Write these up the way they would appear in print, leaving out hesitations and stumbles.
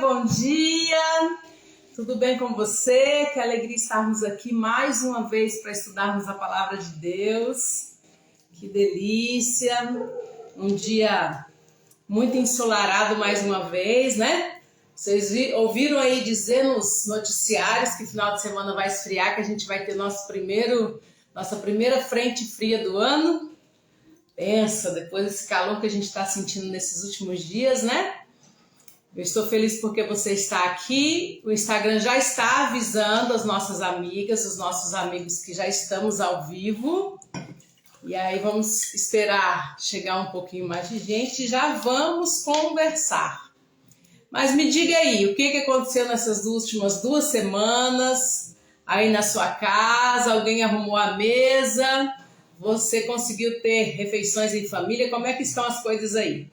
Bom dia! Tudo bem com você? Que alegria estarmos aqui mais uma vez para estudarmos a palavra de Deus. Que delícia! Um dia muito ensolarado mais uma vez, né? Vocês ouviram aí dizer nos noticiários que final de semana vai esfriar, que a gente vai ter nossa primeira frente fria do ano. Pensa, depois desse calor que a gente está sentindo nesses últimos dias, né? Eu estou feliz porque você está aqui. O Instagram já está avisando as nossas amigas, os nossos amigos que já estamos ao vivo. E aí vamos esperar chegar um pouquinho mais de gente e já vamos conversar. Mas me diga aí, o que aconteceu nessas últimas 2 semanas aí na sua casa? Alguém arrumou a mesa? Você conseguiu ter refeições em família? Como é que estão as coisas aí?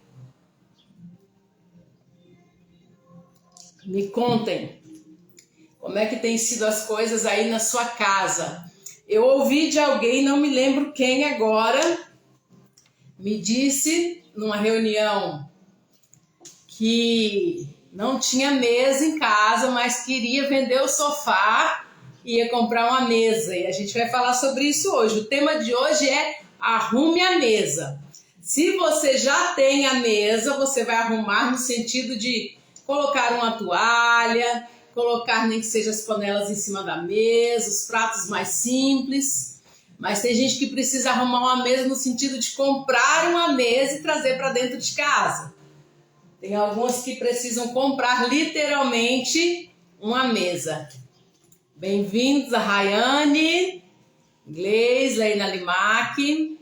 Me contem, como é que tem sido as coisas aí na sua casa? Eu ouvi de alguém, não me lembro quem agora, me disse numa reunião que não tinha mesa em casa, mas queria vender o sofá e ia comprar uma mesa. E a gente vai falar sobre isso hoje. O tema de hoje é arrume a mesa. Se você já tem a mesa, você vai arrumar no sentido de colocar uma toalha, colocar nem que seja as panelas em cima da mesa, os pratos mais simples. Mas tem gente que precisa arrumar uma mesa no sentido de comprar uma mesa e trazer para dentro de casa. Tem algumas que precisam comprar literalmente uma mesa. Bem-vindos a Rayane, Gleis, Leina Limac.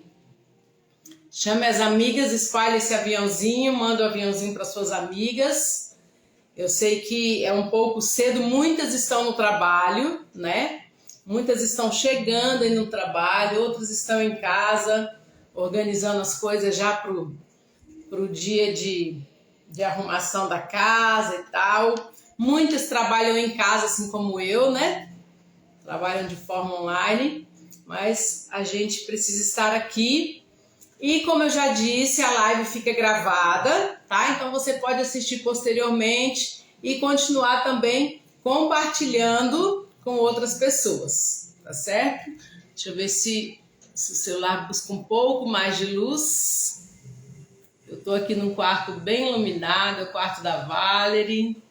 Chame as amigas, espalhe esse aviãozinho, manda o aviãozinho para suas amigas. Eu sei que é um pouco cedo, muitas estão no trabalho, né? Muitas estão chegando aí no trabalho, outras estão em casa, organizando as coisas já pro dia de arrumação da casa e tal. Muitas trabalham em casa, assim como eu, né? Trabalham de forma online, mas a gente precisa estar aqui. E como eu já disse, a live fica gravada, tá? Então você pode assistir posteriormente e continuar também compartilhando com outras pessoas, tá certo? Deixa eu ver se o celular busca um pouco mais de luz. Eu tô aqui num quarto bem iluminado, é o quarto da Valerie,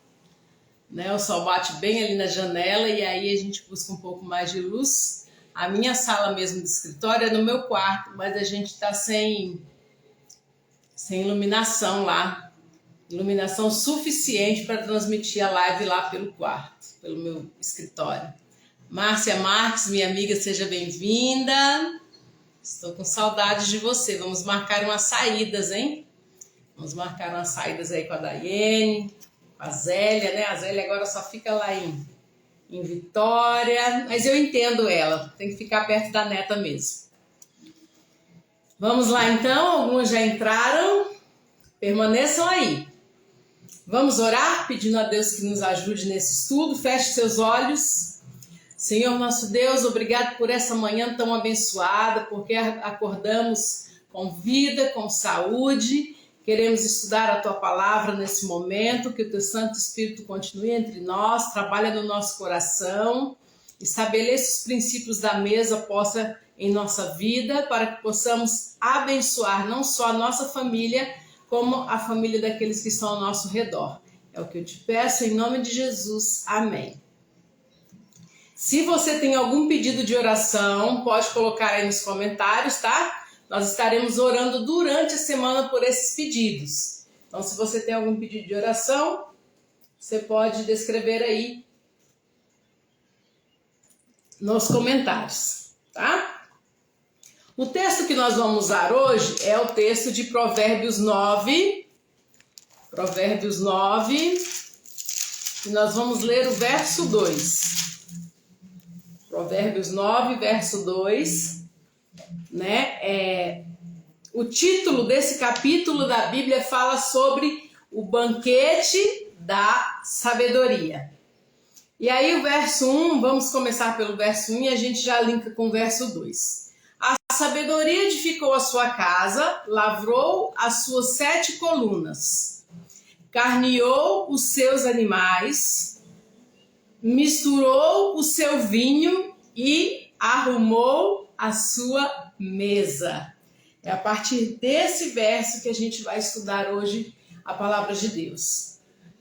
né? O sol bate bem ali na janela e aí a gente busca um pouco mais de luz. A minha sala mesmo de escritório é no meu quarto, mas a gente está sem iluminação lá. Iluminação suficiente para transmitir a live lá pelo quarto, pelo meu escritório. Márcia Marques, minha amiga, seja bem-vinda. Estou com saudades de você. Vamos marcar umas saídas, hein? Vamos marcar umas saídas aí com a Daiane, com a Zélia, né? A Zélia agora só fica lá em Vitória, mas eu entendo ela, tem que ficar perto da neta mesmo. Vamos lá então, alguns já entraram, permaneçam aí. Vamos orar, pedindo a Deus que nos ajude nesse estudo. Feche seus olhos. Senhor nosso Deus, obrigado por essa manhã tão abençoada, porque acordamos com vida, com saúde. Queremos estudar a Tua Palavra nesse momento, que o Teu Santo Espírito continue entre nós, trabalhe no nosso coração, estabeleça os princípios da mesa posta em nossa vida, para que possamos abençoar não só a nossa família, como a família daqueles que estão ao nosso redor. É o que eu te peço em nome de Jesus. Amém. Se você tem algum pedido de oração, pode colocar aí nos comentários, tá? Nós estaremos orando durante a semana por esses pedidos. Então, se você tem algum pedido de oração, você pode descrever aí nos comentários, tá? O texto que nós vamos usar hoje é o texto de Provérbios 9. Provérbios 9. E nós vamos ler o verso 2. Provérbios 9, verso 2. Né? O título desse capítulo da Bíblia fala sobre o banquete da sabedoria. E aí o verso 1, vamos começar pelo verso 1 e a gente já linka com o verso 2. A sabedoria edificou a sua casa, lavrou as suas 7 colunas. carneou os seus animais, misturou o seu vinho e arrumou a sua mesa. É a partir desse verso que a gente vai estudar hoje a palavra de Deus.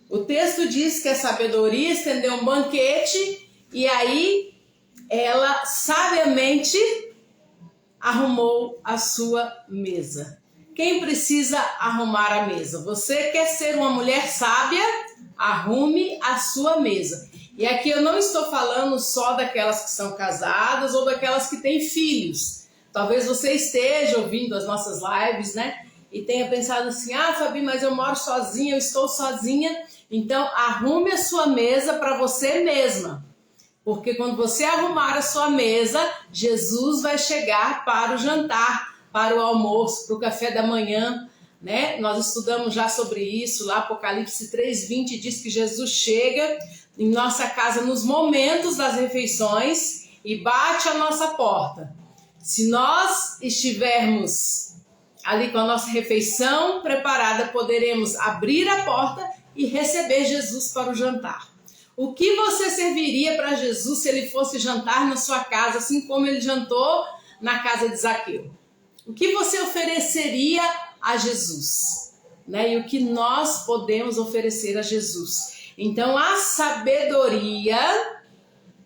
O texto diz que a sabedoria estendeu um banquete e aí ela sabiamente arrumou a sua mesa. Quem precisa arrumar a mesa? Você quer ser uma mulher sábia? Arrume a sua mesa. E aqui eu não estou falando só daquelas que são casadas ou daquelas que têm filhos. Talvez você esteja ouvindo as nossas lives, né? E tenha pensado assim, Fabi, mas eu moro sozinha, eu estou sozinha. Então, arrume a sua mesa para você mesma. Porque quando você arrumar a sua mesa, Jesus vai chegar para o jantar, para o almoço, para o café da manhã, né? Nós estudamos já sobre isso, lá Apocalipse 3:20 diz que Jesus chega em nossa casa nos momentos das refeições e bate a nossa porta. Se nós estivermos ali com a nossa refeição preparada, poderemos abrir a porta e receber Jesus para o jantar. O que você serviria para Jesus se ele fosse jantar na sua casa, assim como ele jantou na casa de Zaqueu? O que você ofereceria a Jesus? Né? E o que nós podemos oferecer a Jesus? Então, a sabedoria,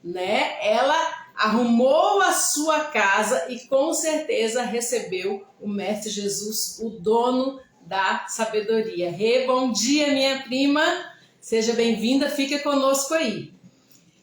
né, ela arrumou a sua casa e com certeza recebeu o Mestre Jesus, o dono da sabedoria. Bom dia, minha prima. Seja bem-vinda, fica conosco aí.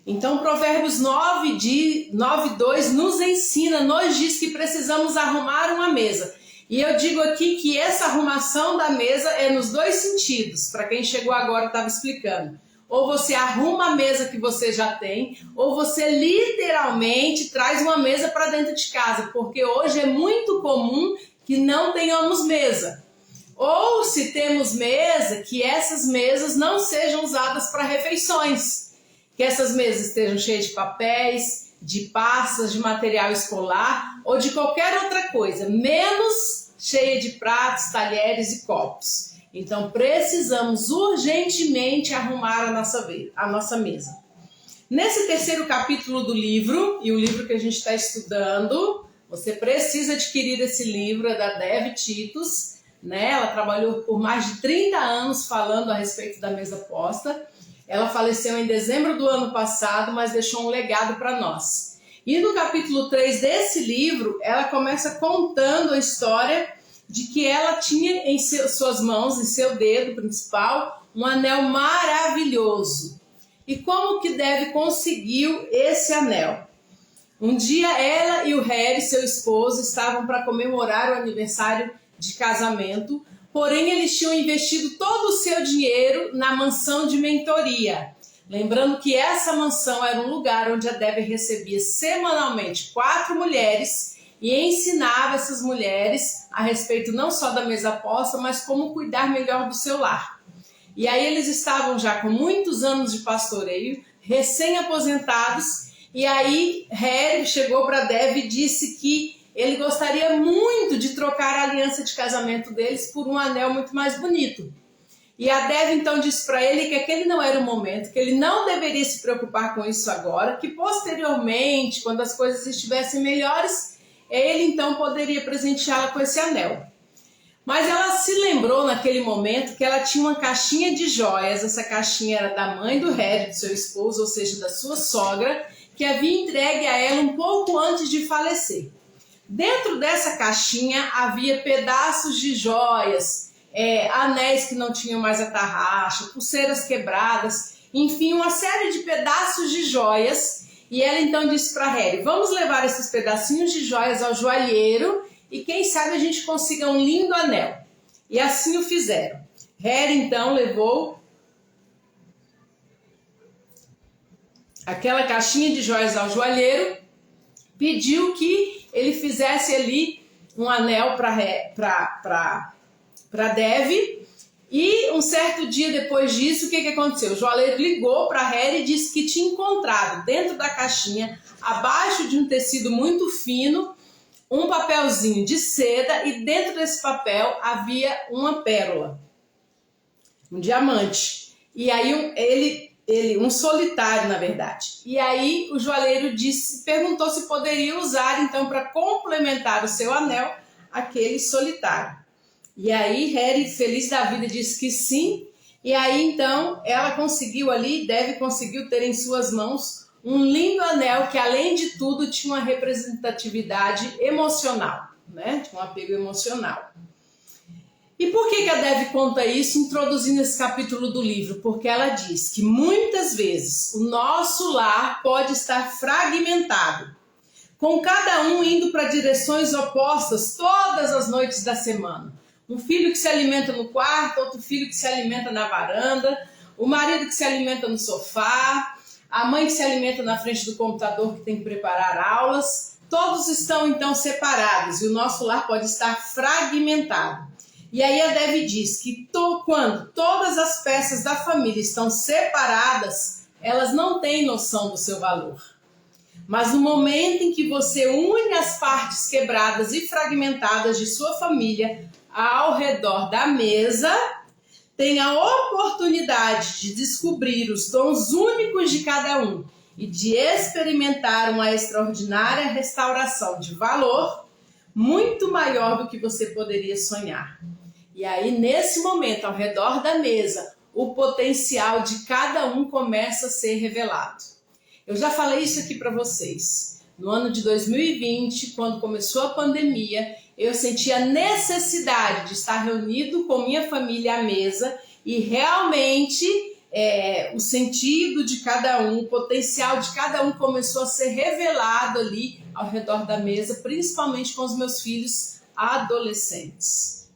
Então, Provérbios 9:2 nos ensina, nos diz que precisamos arrumar uma mesa. E eu digo aqui que essa arrumação da mesa é nos dois sentidos. Para quem chegou agora, eu estava explicando. Ou você arruma a mesa que você já tem, ou você literalmente traz uma mesa para dentro de casa. Porque hoje é muito comum que não tenhamos mesa. Ou se temos mesa, que essas mesas não sejam usadas para refeições. Que essas mesas estejam cheias de papéis, de pastas, de material escolar ou de qualquer outra coisa, menos cheia de pratos, talheres e copos. Então precisamos urgentemente arrumar a nossa mesa. Nesse terceiro capítulo do livro, e o livro que a gente está estudando, você precisa adquirir esse livro, é da Dev Titus. Né? Ela trabalhou por mais de 30 anos falando a respeito da mesa posta. Ela faleceu em dezembro do ano passado, mas deixou um legado para nós. E no capítulo 3 desse livro, ela começa contando a história de que ela tinha em suas mãos, em seu dedo principal, um anel maravilhoso. E como que Dev conseguiu esse anel? Um dia ela e o Harry, seu esposo, estavam para comemorar o aniversário de casamento, porém eles tinham investido todo o seu dinheiro na mansão de mentoria. Lembrando que essa mansão era um lugar onde a Debbie recebia semanalmente 4 mulheres e ensinava essas mulheres a respeito não só da mesa posta, mas como cuidar melhor do seu lar. E aí eles estavam já com muitos anos de pastoreio, recém-aposentados, e aí Harry chegou para Debbie e disse que ele gostaria muito de trocar a aliança de casamento deles por um anel muito mais bonito. E a Dev então disse para ele que aquele não era o momento, que ele não deveria se preocupar com isso agora, que posteriormente, quando as coisas estivessem melhores, ele então poderia presenteá-la com esse anel. Mas ela se lembrou naquele momento que ela tinha uma caixinha de joias, essa caixinha era da mãe do Harry, do seu esposo, ou seja, da sua sogra, que havia entregue a ela um pouco antes de falecer. Dentro dessa caixinha havia pedaços de joias, anéis que não tinham mais atarraxa, pulseiras quebradas, enfim, uma série de pedaços de joias. E ela então disse para Harry, vamos levar esses pedacinhos de joias ao joalheiro e quem sabe a gente consiga um lindo anel. E assim o fizeram. Harry então levou aquela caixinha de joias ao joalheiro, pediu que ele fizesse ali um anel para Dev. E um certo dia depois disso, o que aconteceu? O joalheiro ligou para Harry e disse que tinha encontrado dentro da caixinha, abaixo de um tecido muito fino, um papelzinho de seda e dentro desse papel havia uma pérola. um diamante. E aí um solitário, na verdade. E aí o joalheiro perguntou se poderia usar, então, para complementar o seu anel, aquele solitário. E aí Harry, feliz da vida, disse que sim. E aí, então, ela conseguiu ter em suas mãos um lindo anel que, além de tudo, tinha uma representatividade emocional, né? Tinha um apego emocional. E por que a Dev conta isso introduzindo esse capítulo do livro? Porque ela diz que muitas vezes o nosso lar pode estar fragmentado, com cada um indo para direções opostas todas as noites da semana. Um filho que se alimenta no quarto, outro filho que se alimenta na varanda, o marido que se alimenta no sofá, a mãe que se alimenta na frente do computador que tem que preparar aulas. Todos estão então separados e o nosso lar pode estar fragmentado. E aí a Dev diz que quando todas as peças da família estão separadas, elas não têm noção do seu valor. Mas no momento em que você une as partes quebradas e fragmentadas de sua família ao redor da mesa, tem a oportunidade de descobrir os dons únicos de cada um e de experimentar uma extraordinária restauração de valor muito maior do que você poderia sonhar. E aí, nesse momento, ao redor da mesa, o potencial de cada um começa a ser revelado. Eu já falei isso aqui para vocês. No ano de 2020, quando começou a pandemia, eu senti a necessidade de estar reunido com minha família à mesa e realmente o sentido de cada um, o potencial de cada um começou a ser revelado ali ao redor da mesa, principalmente com os meus filhos adolescentes.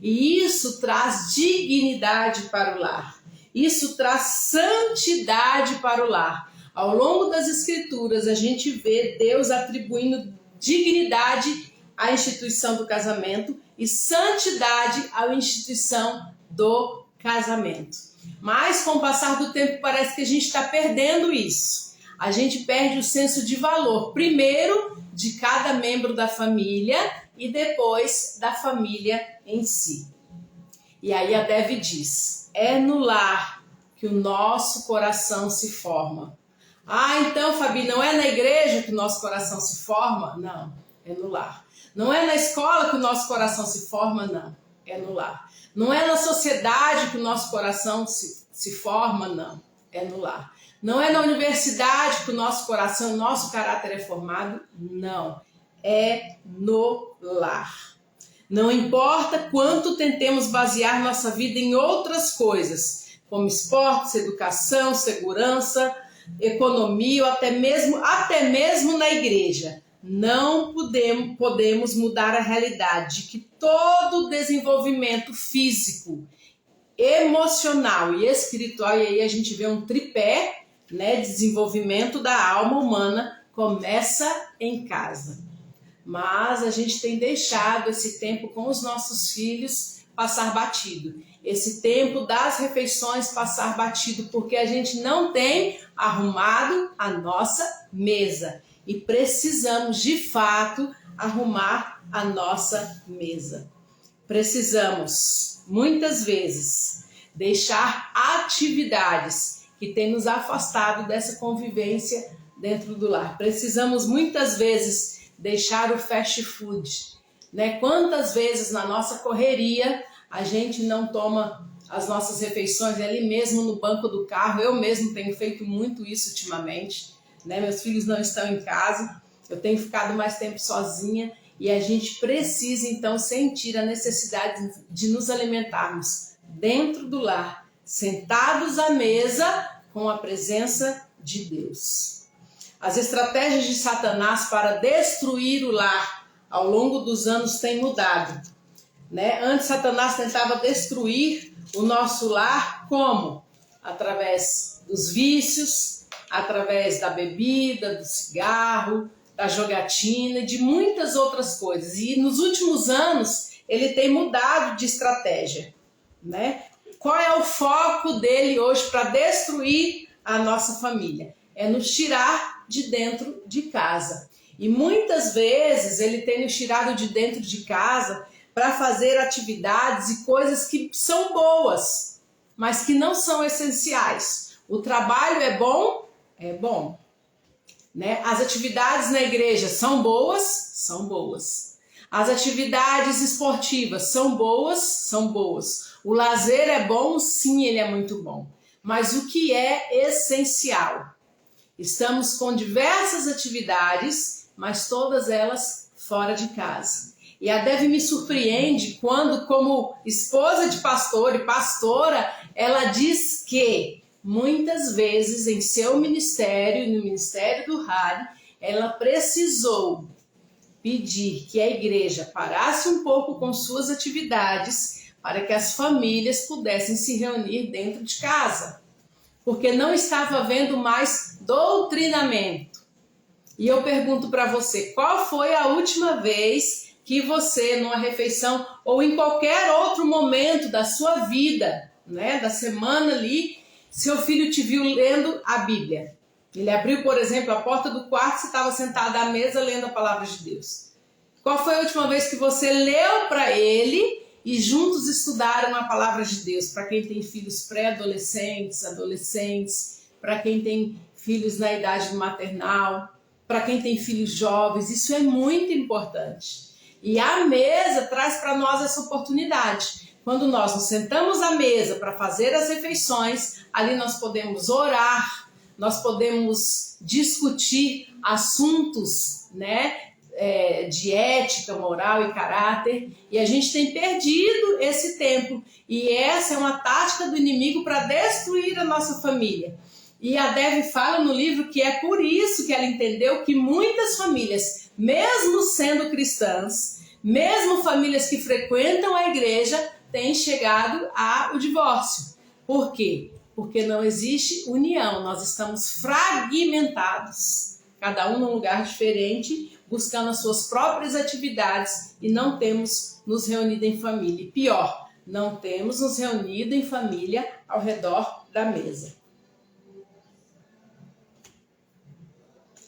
E isso traz dignidade para o lar, isso traz santidade para o lar. Ao longo das Escrituras, a gente vê Deus atribuindo dignidade à instituição do casamento e santidade à instituição do casamento. Mas, com o passar do tempo, parece que a gente está perdendo isso. A gente perde o senso de valor, primeiro de cada membro da família e depois da família em si. E aí a Dev diz, é no lar que o nosso coração se forma. Ah, então, Fabi, não é na igreja que o nosso coração se forma? Não, é no lar. Não é na escola que o nosso coração se forma? Não, é no lar. Não é na sociedade que o nosso coração se forma? Não, é no lar. Não é na universidade que o nosso coração, o nosso caráter é formado? Não, é no lar. Não importa quanto tentemos basear nossa vida em outras coisas, como esportes, educação, segurança, economia ou até mesmo na igreja. Não podemos mudar a realidade de que todo o desenvolvimento físico, emocional e espiritual, e aí a gente vê um tripé, né, desenvolvimento da alma humana, começa em casa. Mas a gente tem deixado esse tempo com os nossos filhos passar batido. Esse tempo das refeições passar batido, porque a gente não tem arrumado a nossa mesa. E precisamos, de fato, arrumar a nossa mesa. Precisamos, muitas vezes, deixar atividades que têm nos afastado dessa convivência dentro do lar. Precisamos, muitas vezes, deixar o fast food, né? Quantas vezes na nossa correria a gente não toma as nossas refeições ali mesmo no banco do carro? Eu mesmo tenho feito muito isso ultimamente, né? Meus filhos não estão em casa, eu tenho ficado mais tempo sozinha e a gente precisa então sentir a necessidade de nos alimentarmos dentro do lar, sentados à mesa com a presença de Deus. As estratégias de Satanás para destruir o lar ao longo dos anos têm mudado, né? Antes, Satanás tentava destruir o nosso lar como? Através dos vícios, através da bebida, do cigarro, da jogatina e de muitas outras coisas. E nos últimos anos, ele tem mudado de estratégia, né? Qual é o foco dele hoje para destruir a nossa família? É nos tirar de dentro de casa. E muitas vezes ele tem nos tirado de dentro de casa para fazer atividades e coisas que são boas, mas que não são essenciais. O trabalho é bom? É bom. Né? As atividades na igreja são boas? São boas. As atividades esportivas são boas? São boas. O lazer é bom? Sim, ele é muito bom. Mas o que é essencial? Estamos com diversas atividades, mas todas elas fora de casa. E a Dev me surpreende quando, como esposa de pastor e pastora, ela diz que muitas vezes em seu ministério, no ministério do Rally, ela precisou pedir que a igreja parasse um pouco com suas atividades para que as famílias pudessem se reunir dentro de casa, porque não estava havendo mais doutrinamento. E eu pergunto para você, qual foi a última vez que você, numa refeição ou em qualquer outro momento da sua vida, né, da semana ali, seu filho te viu lendo a Bíblia? Ele abriu, por exemplo, a porta do quarto, você estava sentado à mesa lendo a palavra de Deus. Qual foi a última vez que você leu para ele e juntos estudaram a palavra de Deus? Para quem tem filhos pré-adolescentes, adolescentes, para quem tem filhos na idade maternal, para quem tem filhos jovens, isso é muito importante. E a mesa traz para nós essa oportunidade. Quando nós nos sentamos à mesa para fazer as refeições, ali nós podemos orar, nós podemos discutir assuntos, né, de ética, moral e caráter, e a gente tem perdido esse tempo. E essa é uma tática do inimigo para destruir a nossa família. E a Dev fala no livro que é por isso que ela entendeu que muitas famílias, mesmo sendo cristãs, mesmo famílias que frequentam a igreja, têm chegado ao divórcio. Por quê? Porque não existe união, nós estamos fragmentados, cada um num lugar diferente, buscando as suas próprias atividades e não temos nos reunido em família. E pior, não temos nos reunido em família ao redor da mesa.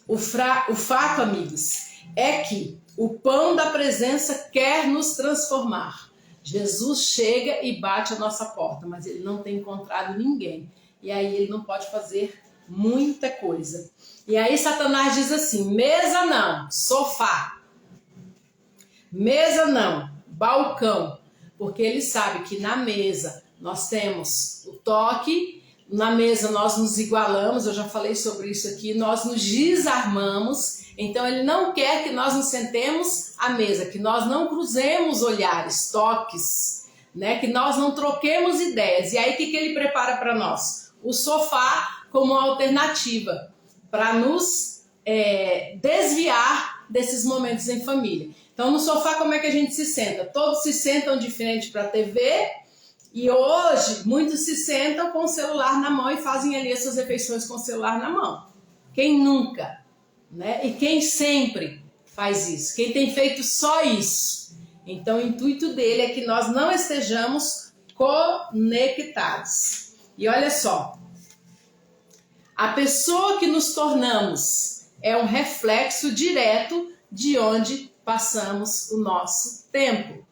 O fato, amigos, é que o pão da presença quer nos transformar. Jesus chega e bate a nossa porta, mas ele não tem encontrado ninguém. E aí ele não pode fazer muita coisa. E aí Satanás diz assim, mesa não, sofá. Mesa não, balcão. Porque ele sabe que na mesa nós temos o toque, na mesa nós nos igualamos, eu já falei sobre isso aqui, nós nos desarmamos. Então ele não quer que nós nos sentemos à mesa, que nós não cruzemos olhares, toques, né? Que nós não troquemos ideias. E aí o que ele prepara para nós? O sofá como alternativa para nos desviar desses momentos em família. Então no sofá como é que a gente se senta? Todos se sentam de frente para a TV e hoje muitos se sentam com o celular na mão e fazem ali as suas refeições com o celular na mão. Quem nunca? Né? E quem sempre faz isso? Quem tem feito só isso? Então o intuito dele é que nós não estejamos conectados. E olha só, a pessoa que nos tornamos é um reflexo direto de onde passamos o nosso tempo.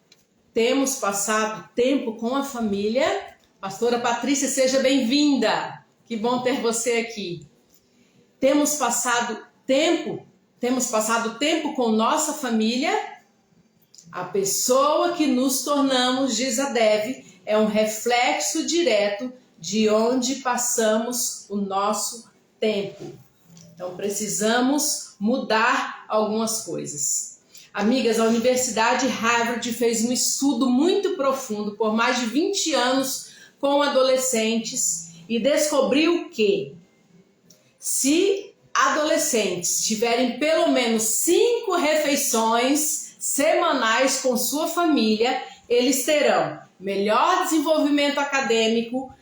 Temos passado tempo com a família. Pastora Patrícia, seja bem-vinda. Que bom ter você aqui. Temos passado tempo com nossa família. A pessoa que nos tornamos, diz a Dev, é um reflexo direto de onde passamos o nosso tempo. Então precisamos mudar algumas coisas. Amigas, a Universidade Harvard fez um estudo muito profundo por mais de 20 anos com adolescentes e descobriu que se adolescentes tiverem pelo menos 5 refeições semanais com sua família, eles terão melhor desenvolvimento acadêmico,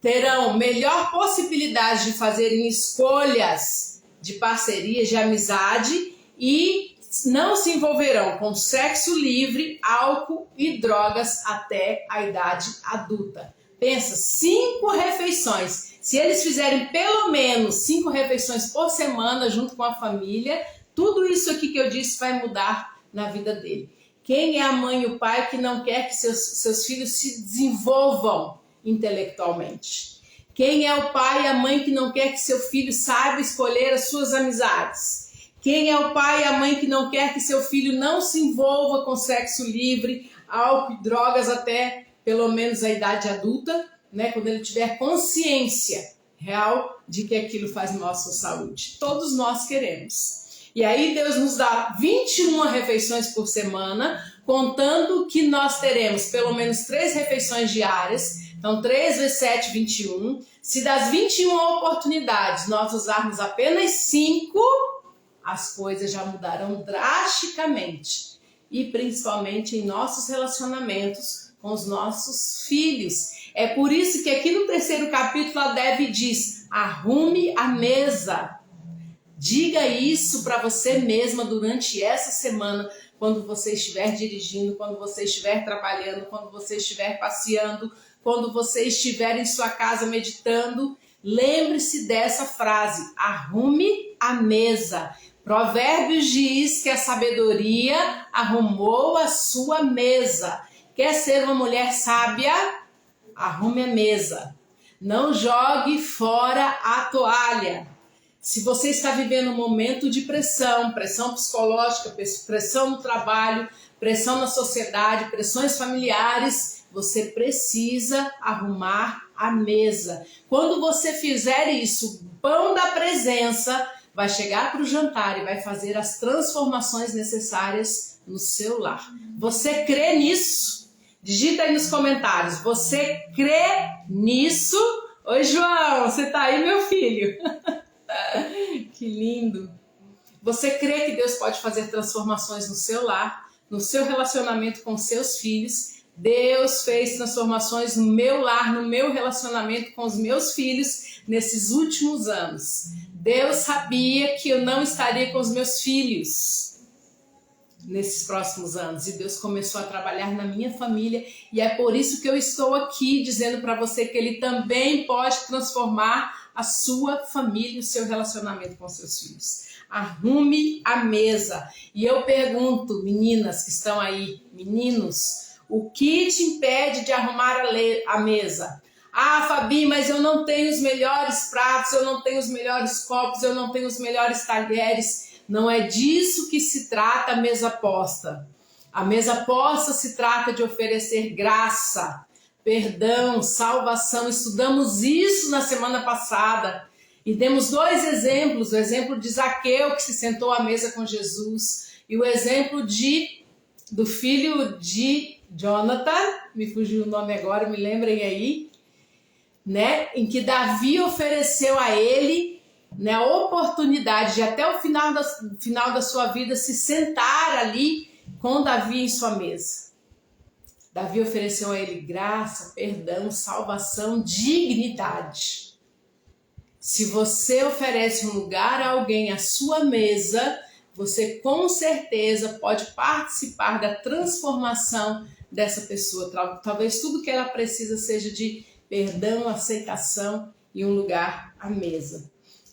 terão melhor possibilidade de fazerem escolhas de parcerias, de amizade e não se envolverão com sexo livre, álcool e drogas até a idade adulta. Pensa, 5 refeições. Se eles fizerem pelo menos 5 refeições por semana junto com a família, tudo isso aqui que eu disse vai mudar na vida dele. Quem é a mãe e o pai que não quer que seus filhos se desenvolvam intelectualmente? Quem é o pai e a mãe que não quer que seu filho saiba escolher as suas amizades? Quem é o pai e a mãe que não quer que seu filho não se envolva com sexo livre, álcool e drogas até pelo menos a idade adulta, né? Quando ele tiver consciência real de que aquilo faz mal à sua saúde? Todos nós queremos. E aí Deus nos dá 21 refeições por semana, contando que nós teremos pelo menos 3 refeições diárias. Então 3 vezes 7, 21. Se das 21 oportunidades nós usarmos apenas 5, as coisas já mudarão drasticamente. E principalmente em nossos relacionamentos com os nossos filhos. É por isso que aqui no 3º capítulo a Debbie diz: arrume a mesa. Diga isso para você mesma durante essa semana, quando você estiver dirigindo, quando você estiver trabalhando, quando você estiver passeando, quando você estiver em sua casa meditando. Lembre-se dessa frase: arrume a mesa. Provérbios diz que a sabedoria arrumou a sua mesa. Quer ser uma mulher sábia? Arrume a mesa. Não jogue fora a toalha. Se você está vivendo um momento de pressão psicológica, pressão no trabalho, pressão na sociedade, pressões familiares, você precisa arrumar a mesa. Quando você fizer isso, o pão da presença vai chegar para o jantar e vai fazer as transformações necessárias no seu lar. Você crê nisso? Digita aí nos comentários. Você crê nisso? Oi, João, você tá aí, meu filho? Que lindo. Você crê que Deus pode fazer transformações no seu lar, no seu relacionamento com seus filhos? Deus fez transformações no meu lar, no meu relacionamento com os meus filhos nesses últimos anos. Deus sabia que eu não estaria com os meus filhos nesses próximos anos. E Deus começou a trabalhar na minha família. E é por isso que eu estou aqui dizendo para você que Ele também pode transformar a sua família e o seu relacionamento com seus filhos. Arrume a mesa. E eu pergunto, meninas que estão aí, meninos, o que te impede de arrumar a mesa? Ah, Fabi, mas eu não tenho os melhores pratos, eu não tenho os melhores copos, eu não tenho os melhores talheres. Não é disso que se trata a mesa posta. A mesa posta se trata de oferecer graça, perdão, salvação. Estudamos isso na semana passada e demos 2 exemplos. O exemplo de Zaqueu, que se sentou à mesa com Jesus, e o exemplo do filho de Jonathan, me fugiu o nome agora, me lembrem aí, né? Em que Davi ofereceu a ele, né, a oportunidade de até o final da sua vida se sentar ali com Davi em sua mesa. Davi ofereceu a ele graça, perdão, salvação, dignidade. Se você oferece um lugar a alguém à sua mesa, você com certeza pode participar da transformação dessa pessoa. Talvez tudo que ela precisa seja de perdão, aceitação e um lugar à mesa.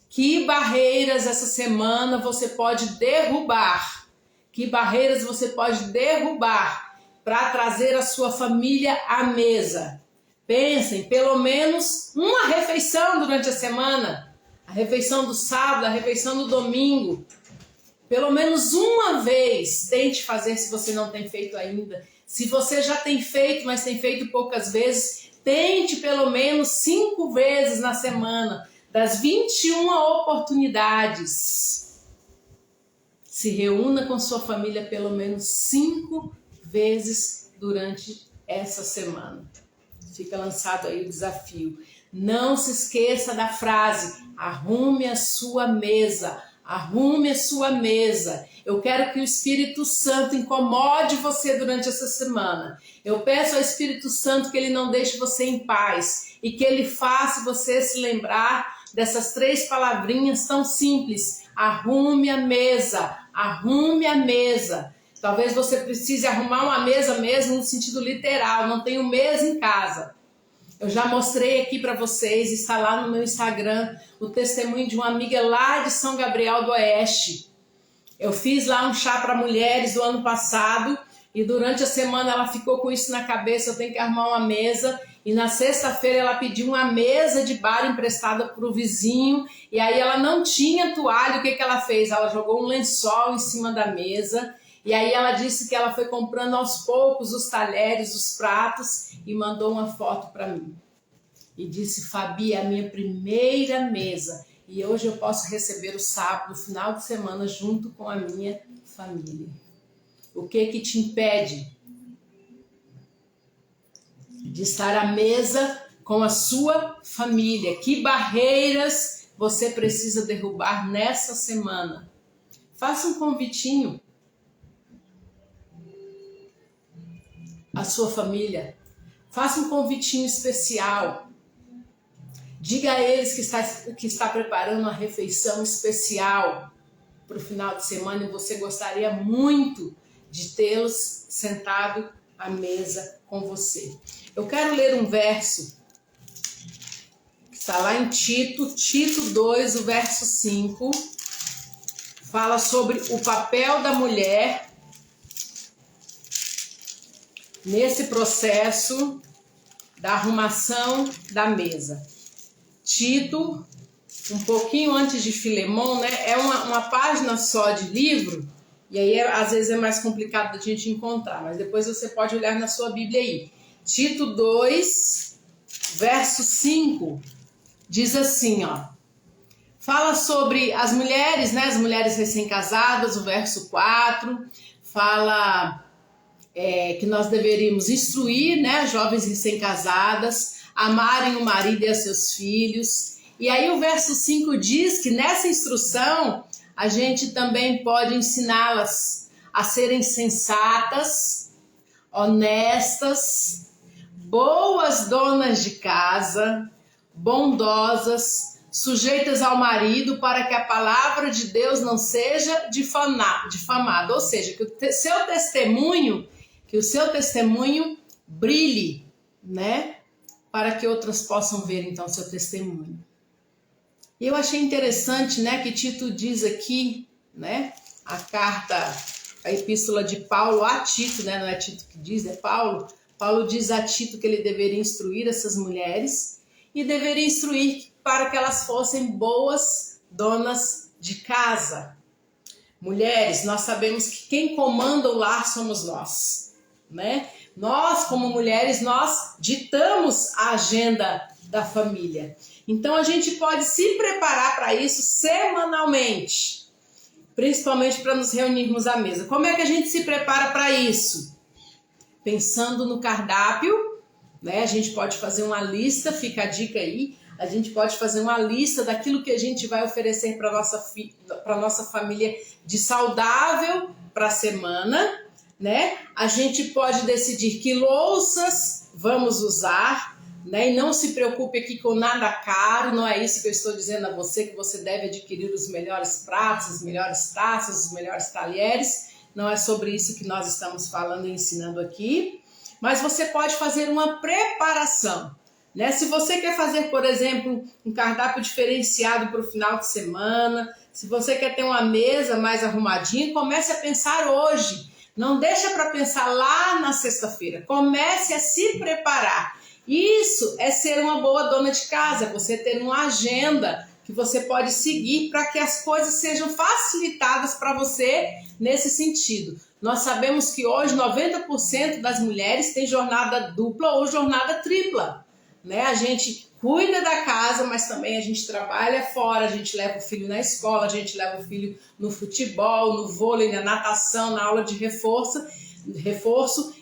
Que barreiras essa semana você pode derrubar? Que barreiras você pode derrubar para trazer a sua família à mesa? Pensem, pelo menos uma refeição durante a semana. A refeição do sábado, a refeição do domingo. Pelo menos uma vez, tente fazer se você não tem feito ainda. Se você já tem feito, mas tem feito poucas vezes, tente pelo menos 5 vezes na semana. Das 21 oportunidades, se reúna com sua família pelo menos 5 vezes durante essa semana. Fica lançado aí o desafio. Não se esqueça da frase: arrume a sua mesa. Arrume a sua mesa. Eu quero que o Espírito Santo incomode você durante essa semana. Eu peço ao Espírito Santo que ele não deixe você em paz e que ele faça você se lembrar dessas 3 palavrinhas tão simples. Arrume a mesa. Arrume a mesa. Talvez você precise arrumar uma mesa mesmo no sentido literal. Não tenho mesa em casa. Eu já mostrei aqui para vocês, está lá no meu Instagram, o testemunho de uma amiga lá de São Gabriel do Oeste. Eu fiz lá um chá para mulheres do ano passado e durante a semana ela ficou com isso na cabeça: eu tenho que arrumar uma mesa. e na sexta-feira ela pediu uma mesa de bar emprestada para o vizinho, e aí ela não tinha toalha. O que ela fez? Ela jogou um lençol em cima da mesa, e aí ela disse que ela foi comprando aos poucos os talheres, os pratos, e mandou uma foto para mim. E disse: Fabi, é a minha primeira mesa, e hoje eu posso receber o sábado, o final de semana, junto com a minha família. O que te impede de estar à mesa com a sua família? Que barreiras você precisa derrubar nessa semana? Faça um convitinho à sua família. Faça um convitinho especial. Diga a eles que está preparando uma refeição especial para o final de semana, e você gostaria muito de tê-los sentado à mesa com você. Eu quero ler um verso que está lá em Tito 2, o verso 5, fala sobre o papel da mulher nesse processo da arrumação da mesa. Tito, um pouquinho antes de Filemon, né? É uma página só de livro, e aí às vezes é mais complicado da gente encontrar, mas depois você pode olhar na sua Bíblia aí. Tito 2, verso 5, diz assim, ó. Fala sobre as mulheres, né? As mulheres recém-casadas, o verso 4, fala que nós deveríamos instruir, né? As jovens recém-casadas, amarem o marido e a seus filhos. E aí o verso 5 diz que nessa instrução a gente também pode ensiná-las a serem sensatas, honestas, boas donas de casa, bondosas, sujeitas ao marido, para que a palavra de Deus não seja difamada. Ou seja, que o seu testemunho brilhe, né? Para que outras possam ver então seu testemunho. E eu achei interessante, né, que Tito diz aqui, né, a epístola de Paulo a Tito, né, não é Tito que diz, é Paulo. Paulo diz a Tito que ele deveria instruir essas mulheres e deveria instruir para que elas fossem boas donas de casa. Mulheres, nós sabemos que quem comanda o lar somos nós, né? Nós, como mulheres, nós ditamos a agenda da família. Então, a gente pode se preparar para isso semanalmente, principalmente para nos reunirmos à mesa. Como é que a gente se prepara para isso? Pensando no cardápio, né? A gente pode fazer uma lista, fica a dica aí, a gente pode fazer uma lista daquilo que a gente vai oferecer para a nossa família de saudável para a semana, né? A gente pode decidir que louças vamos usar, né? E não se preocupe aqui com nada caro, não é isso que eu estou dizendo a você, que você deve adquirir os melhores pratos, as melhores taças, os melhores talheres. Não é sobre isso que nós estamos falando e ensinando aqui, mas você pode fazer uma preparação, né? Se você quer fazer, por exemplo, um cardápio diferenciado para o final de semana, se você quer ter uma mesa mais arrumadinha, comece a pensar hoje. Não deixa para pensar lá na sexta-feira. Comece a se preparar. Isso é ser uma boa dona de casa, você ter uma agenda que você pode seguir para que as coisas sejam facilitadas para você nesse sentido. Nós sabemos que hoje 90% das mulheres têm jornada dupla ou jornada tripla, né? A gente cuida da casa, mas também a gente trabalha fora, a gente leva o filho na escola, a gente leva o filho no futebol, no vôlei, na natação, na aula de reforço.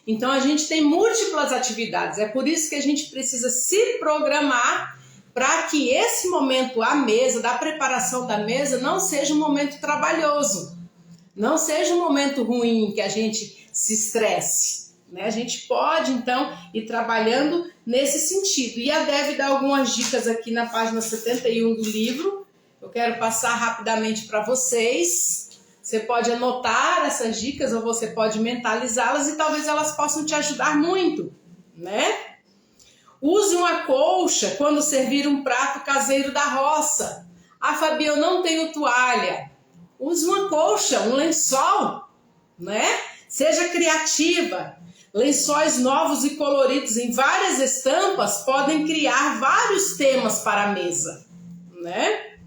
Então a gente tem múltiplas atividades. É por isso que a gente precisa se programar para que esse momento à mesa, da preparação da mesa, não seja um momento trabalhoso, não seja um momento ruim que a gente se estresse, né? A gente pode então ir trabalhando nesse sentido. E a Dev dá algumas dicas aqui na página 71 do livro. Eu quero passar rapidamente para vocês. Você pode anotar essas dicas ou você pode mentalizá-las e talvez elas possam te ajudar muito, né? Use uma colcha quando servir um prato caseiro da roça. Ah, Fabi, eu não tenho toalha. Use uma colcha, um lençol, né? Seja criativa. Lençóis novos e coloridos em várias estampas podem criar vários temas para a mesa, né?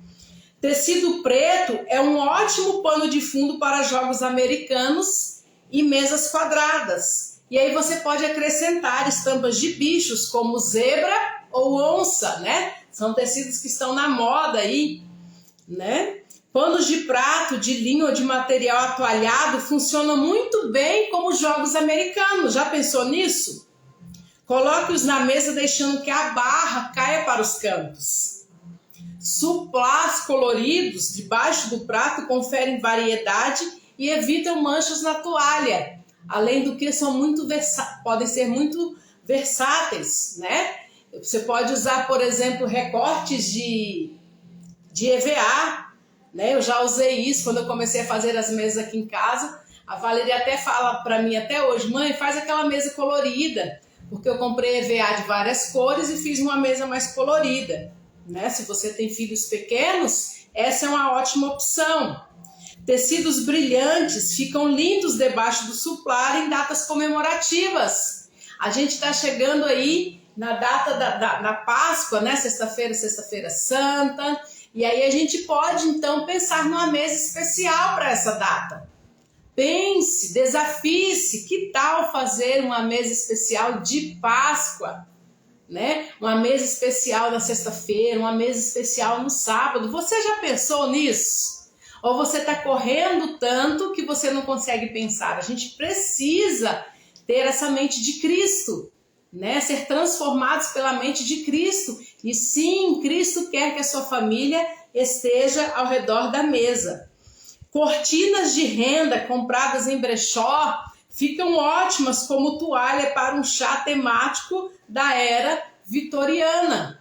Tecido preto é um ótimo pano de fundo para jogos americanos e mesas quadradas. E aí você pode acrescentar estampas de bichos como zebra ou onça, né? São tecidos que estão na moda aí, né? Panos de prato, de linho ou de material atoalhado funcionam muito bem como jogos americanos. Já pensou nisso? Coloque-os na mesa deixando que a barra caia para os cantos. Suplás coloridos debaixo do prato conferem variedade e evitam manchas na toalha. Além do que podem ser muito versáteis, né? Você pode usar, por exemplo, recortes de EVA, né? Eu já usei isso quando eu comecei a fazer as mesas aqui em casa. A Valeria até fala para mim até hoje: mãe, faz aquela mesa colorida, porque eu comprei EVA de várias cores e fiz uma mesa mais colorida, né? Se você tem filhos pequenos, essa é uma ótima opção. Tecidos brilhantes ficam lindos debaixo do suplá em datas comemorativas. A gente está chegando aí na data da Páscoa, né? Sexta-feira Santa. E aí a gente pode, então, pensar numa mesa especial para essa data. Pense, desafie-se, que tal fazer uma mesa especial de Páscoa? Né? Uma mesa especial na sexta-feira, uma mesa especial no sábado. Você já pensou nisso? Ou você está correndo tanto que você não consegue pensar? A gente precisa ter essa mente de Cristo, né? Ser transformados pela mente de Cristo. E sim, Cristo quer que a sua família esteja ao redor da mesa. Cortinas de renda compradas em brechó ficam ótimas como toalha para um chá temático da era vitoriana,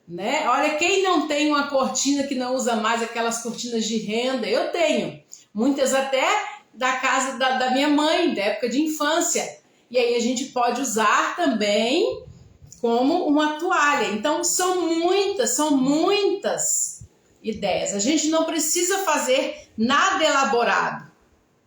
né? Olha, quem não tem uma cortina que não usa mais aquelas cortinas de renda? Eu tenho, muitas até da casa da minha mãe, da época de infância. E aí a gente pode usar também como uma toalha. Então são muitas ideias. A gente não precisa fazer nada elaborado,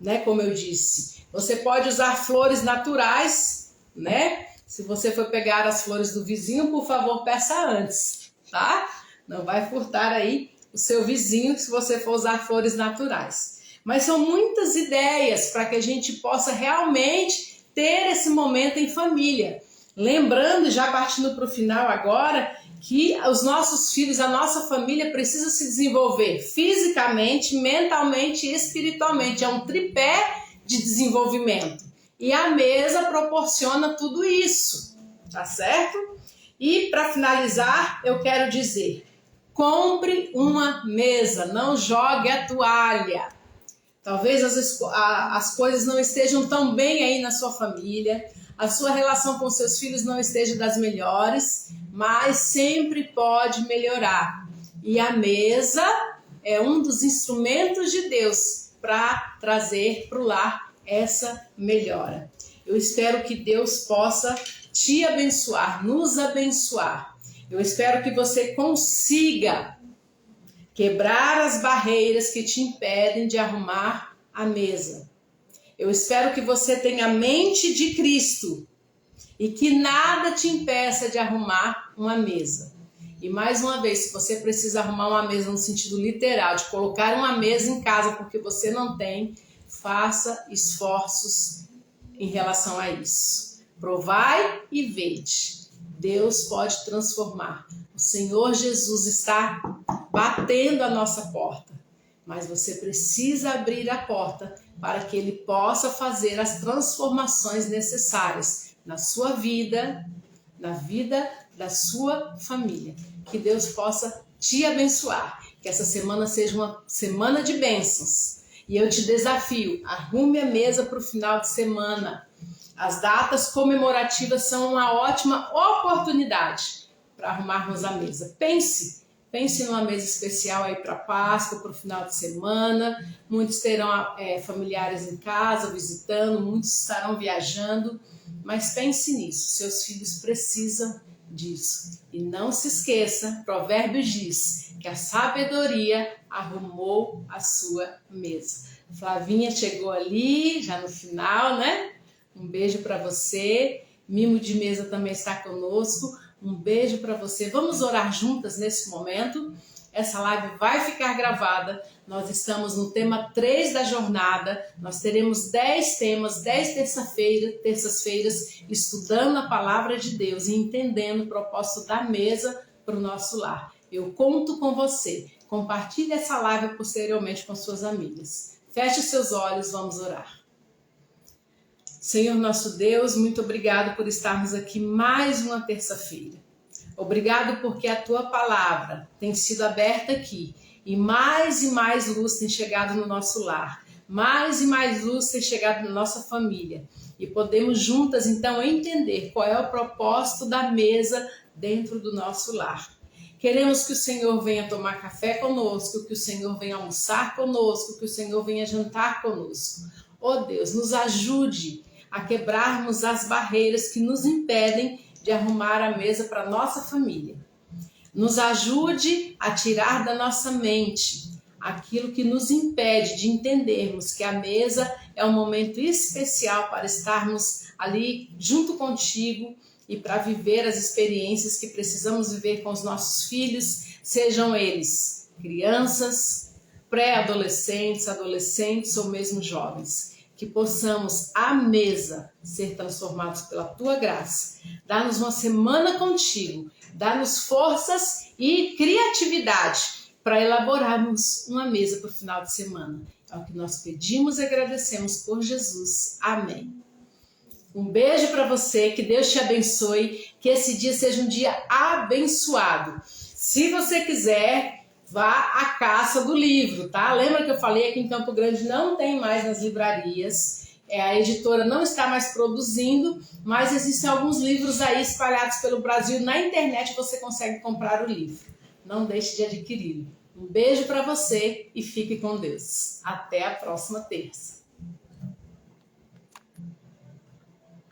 né? Como eu disse, você pode usar flores naturais, né? Se você for pegar as flores do vizinho, por favor, peça antes, tá? Não vai furtar aí o seu vizinho se você for usar flores naturais. Mas são muitas ideias para que a gente possa realmente ter esse momento em família. Lembrando, já partindo para o final agora, que os nossos filhos, a nossa família precisa se desenvolver fisicamente, mentalmente e espiritualmente. É um tripé de desenvolvimento. E a mesa proporciona tudo isso, tá certo? E para finalizar, eu quero dizer: compre uma mesa, não jogue a toalha. Talvez as coisas não estejam tão bem aí na sua família, a sua relação com seus filhos não esteja das melhores, mas sempre pode melhorar. E a mesa é um dos instrumentos de Deus para trazer para o lar essa melhora. Eu espero que Deus possa te abençoar, nos abençoar. Eu espero que você consiga quebrar as barreiras que te impedem de arrumar a mesa. Eu espero que você tenha a mente de Cristo e que nada te impeça de arrumar uma mesa. E mais uma vez, se você precisa arrumar uma mesa no sentido literal, de colocar uma mesa em casa porque você não tem, faça esforços em relação a isso. Provai e vede. Deus pode transformar. O Senhor Jesus está batendo a nossa porta, mas você precisa abrir a porta para que Ele possa fazer as transformações necessárias na sua vida, na vida da sua família. Que Deus possa te abençoar, que essa semana seja uma semana de bênçãos. E eu te desafio, arrume a mesa para o final de semana. As datas comemorativas são uma ótima oportunidade para arrumarmos a mesa. Pense numa mesa especial aí para Páscoa, para o final de semana. Muitos terão familiares em casa visitando, muitos estarão viajando. Mas pense nisso, seus filhos precisam disso. E não se esqueça, Provérbios diz que a sabedoria arrumou a sua mesa. Flavinha chegou ali, já no final, né? Um beijo para você. Mimo de Mesa também está conosco. Um beijo para você. Vamos orar juntas nesse momento. Essa live vai ficar gravada. Nós estamos no tema 3 da jornada. Nós teremos 10 temas, 10 terças-feiras, estudando a palavra de Deus e entendendo o propósito da mesa para o nosso lar. Eu conto com você. Compartilhe essa live posteriormente com suas amigas. Feche os seus olhos, vamos orar. Senhor nosso Deus, muito obrigado por estarmos aqui mais uma terça-feira. Obrigado porque a tua palavra tem sido aberta aqui e mais luz tem chegado no nosso lar. Mais e mais luz tem chegado na nossa família. E podemos juntas então entender qual é o propósito da mesa dentro do nosso lar. Queremos que o Senhor venha tomar café conosco, que o Senhor venha almoçar conosco, que o Senhor venha jantar conosco. Oh Deus, nos ajude a quebrarmos as barreiras que nos impedem de arrumar a mesa para a nossa família. Nos ajude a tirar da nossa mente aquilo que nos impede de entendermos que a mesa é um momento especial para estarmos ali junto contigo e para viver as experiências que precisamos viver com os nossos filhos, sejam eles crianças, pré-adolescentes, adolescentes ou mesmo jovens. Que possamos à mesa ser transformados pela tua graça. Dá-nos uma semana contigo, dá-nos forças e criatividade para elaborarmos uma mesa para o final de semana. É o que nós pedimos e agradecemos por Jesus. Amém. Um beijo para você, que Deus te abençoe, que esse dia seja um dia abençoado. Se você quiser, vá à caça do livro, tá? Lembra que eu falei aqui em Campo Grande não tem mais nas livrarias, a editora não está mais produzindo, mas existem alguns livros aí espalhados pelo Brasil. Na internet você consegue comprar o livro. Não deixe de adquiri-lo. Um beijo para você e fique com Deus. Até a próxima terça.